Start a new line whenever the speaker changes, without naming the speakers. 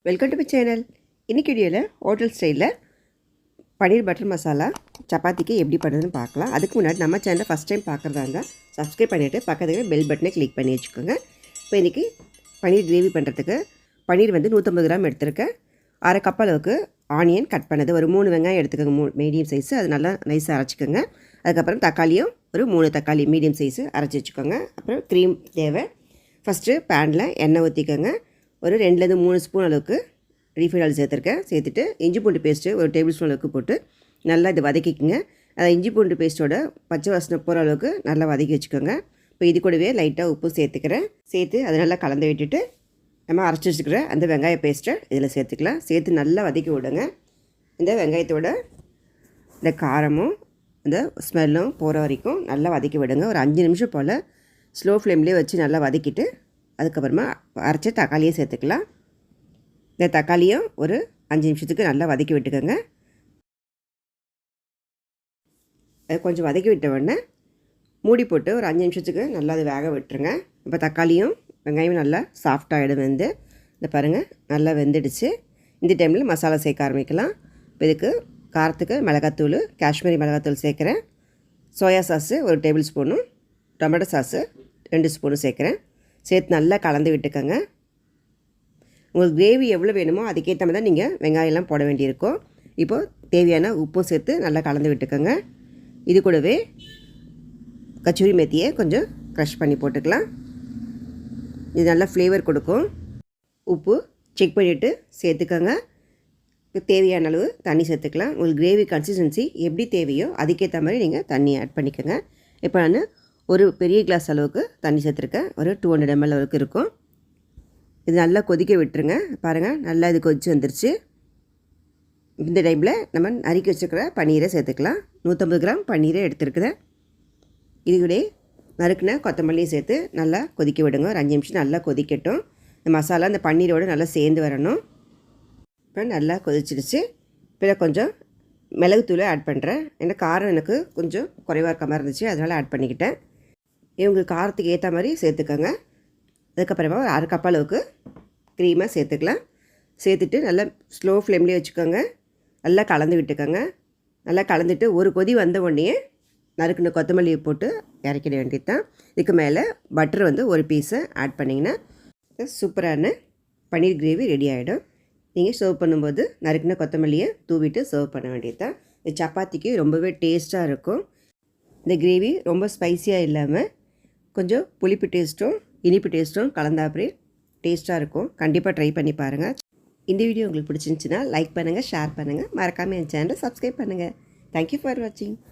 Welcome to my channel. இன்றைக்கி வீடியோவில் hotel ஸ்டைலில் பன்னீர் பட்டர் மசாலா சப்பாத்திக்கு எப்படி பண்ணுறதுன்னு பார்க்கலாம். அதுக்கு முன்னாடி நம்ம சேனலை ஃபஸ்ட் டைம் பார்க்குறதா இருந்தால் சப்ஸ்கிரைப் பண்ணிவிட்டு பக்கத்துக்கு பெல் பட்டனை கிளிக் பண்ணி வச்சுக்கோங்க. இப்போ இன்றைக்கி பன்னீர் கிரேவி பண்ணுறதுக்கு பன்னீர் வந்து 150 கிராம் எடுத்துருக்கேன். அரை கப் அளவுக்கு ஆனியன் கட் பண்ணது, ஒரு 3 வெங்காயம் எடுத்துக்கோங்க, மீடியம் சைஸு, அது நல்லா நைஸாக அரைச்சிக்கோங்க. அதுக்கப்புறம் தக்காளியும் ஒரு 3 தக்காளி மீடியம் சைஸு அரைச்சி வச்சுக்கோங்க. அப்புறம் க்ரீம் தேவை. ஃபஸ்ட்டு பேனில் எண்ணெய் ஊற்றிக்கோங்க. ஒரு 2லேருந்து 3 ஸ்பூன் அளவுக்கு ரீஃபைண்ட் ஆயில் சேர்த்துருக்கேன். சேர்த்துட்டு இஞ்சி பூண்டு பேஸ்ட்டு ஒரு டேபிள் ஸ்பூன் அளவுக்கு போட்டு நல்லா இது வதக்கிக்கோங்க. அதை இஞ்சி பூண்டு பேஸ்ட்டோட பச்சை வாசனை போகிற அளவுக்கு நல்லா வதக்கி வச்சுக்கோங்க. இப்போ இது கூடவே லைட்டாக உப்பு சேர்த்துக்கிறேன். சேர்த்து அதை நல்லா கலந்து விட்டுட்டு நம்ம அரைச்சி வச்சுக்கிற அந்த வெங்காய பேஸ்ட்டை இதில் சேர்த்துக்கலாம். சேர்த்து நல்லா வதக்கி விடுங்க. இந்த வெங்காயத்தோட இந்த காரமும் இந்த ஸ்மெல்லும் போகிற வரைக்கும் நல்லா வதக்கி விடுங்க. ஒரு 5 நிமிஷம் போல் ஸ்லோ ஃப்ளேம்லேயே வச்சு நல்லா வதக்கிட்டு அதுக்கப்புறமா அரைச்ச தக்காளியை சேர்த்துக்கலாம். இந்த தக்காளியும் ஒரு 5 நிமிஷத்துக்கு நல்லா வதக்கி விட்டுக்கோங்க. அது கொஞ்சம் வதக்கி விட்ட உடனே மூடி போட்டு ஒரு 5 நிமிஷத்துக்கு நல்லா அது வேக விட்டுருங்க. இப்போ தக்காளியும் வெங்காயமும் நல்லா சாஃப்டாகிடும். இந்த பாருங்கள் நல்லா வெந்துடுச்சு. இந்த டைமில் மசாலா சேர்க்க ஆரம்பிக்கலாம். இப்போ இதுக்கு காரத்துக்கு மிளகாத்தூள், காஷ்மீரி மிளகாத்தூள் சேர்க்குறேன். சோயா சாஸு ஒரு டேபிள் ஸ்பூனும், டொமேட்டோ சாஸு 2 ஸ்பூனும் சேர்க்குறேன். சேர்த்து நல்லா கலந்து விட்டுக்கோங்க. உங்களுக்கு கிரேவி எவ்வளோ வேணுமோ அதுக்கேற்ற மாதிரி தான் நீங்கள் வெங்காயம்லாம் போட வேண்டியிருக்கும். இப்போது தேவையான உப்பும் சேர்த்து நல்லா கலந்து விட்டுக்கோங்க. இது கூடவே கச்சூரி மெத்தியை கொஞ்சம் க்ரஷ் பண்ணி போட்டுக்கலாம். இது நல்லா ஃப்ளேவர் கொடுக்கும். உப்பு செக் பண்ணிவிட்டு சேர்த்துக்கோங்க. தேவையான அளவு தண்ணி சேர்த்துக்கலாம். உங்களுக்கு கிரேவி கன்சிஸ்டன்சி எப்படி தேவையோ அதுக்கேற்ற மாதிரி நீங்கள் தண்ணி ஆட் பண்ணிக்கோங்க. இப்போ நான் ஒரு பெரிய கிளாஸ் அளவுக்கு தண்ணி சேர்த்துருக்கேன். ஒரு 200 ml அளவுக்கு இருக்கும். இது நல்லா கொதிக்க விட்டுருங்க. பாருங்கள் நல்லா இது கொதிச்சு வந்துருச்சு. இந்த டைமில் நம்ம நறுக்கி வச்சுக்கிற பன்னீரை சேர்த்துக்கலாம். 150 கிராம் பன்னீரை எடுத்துருக்குறேன். இதுக்கூடே நறுக்குன கொத்தமல்லியை சேர்த்து நல்லா கொதிக்க விடுங்க. ஒரு 5 நிமிஷம் நல்லா கொதிக்கட்டும். இந்த மசாலா இந்த பன்னீரோடு நல்லா சேர்ந்து வரணும். இப்போ நல்லா கொதிச்சிடுச்சு. இப்போ கொஞ்சம் மிளகுத்தூளை ஆட் பண்ணுறேன். ஏன்னா காரம் எனக்கு கொஞ்சம் குறைவாக இருக்க மாதிரி இருந்துச்சு, அதனால் ஆட் பண்ணிக்கிட்டேன். இவங்களுக்கு காரத்துக்கு ஏற்ற மாதிரி சேர்த்துக்கோங்க. அதுக்கப்புறமா ஒரு அரை கப் அளவுக்கு க்ரீமாக சேர்த்துக்கலாம். சேர்த்துட்டு நல்லா ஸ்லோ ஃப்ளேம்லேயே வச்சுக்கோங்க. நல்லா கலந்து விட்டுக்கோங்க. நல்லா கலந்துட்டு ஒரு கொதி வந்த உடனே நறுக்குன கொத்தமல்லியை போட்டு இறக்கிட வேண்டியது தான். இதுக்கு மேலே பட்டர் வந்து ஒரு பீஸை ஆட் பண்ணிங்கன்னா சூப்பரான பன்னீர் கிரேவி ரெடி ஆகிடும். நீங்கள் சர்வ் பண்ணும்போது நறுக்குன கொத்தமல்லியை தூவிட்டு சர்வ் பண்ண வேண்டியது தான். இது சப்பாத்திக்கு ரொம்பவே டேஸ்ட்டாக இருக்கும். இந்த கிரேவி ரொம்ப ஸ்பைஸியாக இல்லாமல் கொஞ்சம் புளிப்பு டேஸ்ட்டும் இனிப்பு டேஸ்ட்டும் கலந்தாப்படி டேஸ்ட்டாக இருக்கும். கண்டிப்பாக ட்ரை பண்ணி பாருங்கள். இந்த வீடியோ உங்களுக்கு பிடிச்சிருந்துச்சின்னா லைக் பண்ணுங்கள், ஷேர் பண்ணுங்கள். மறக்காமல் என் சேனலை சப்ஸ்கிரைப் பண்ணுங்கள். தேங்க்யூ ஃபார் வாட்சிங்.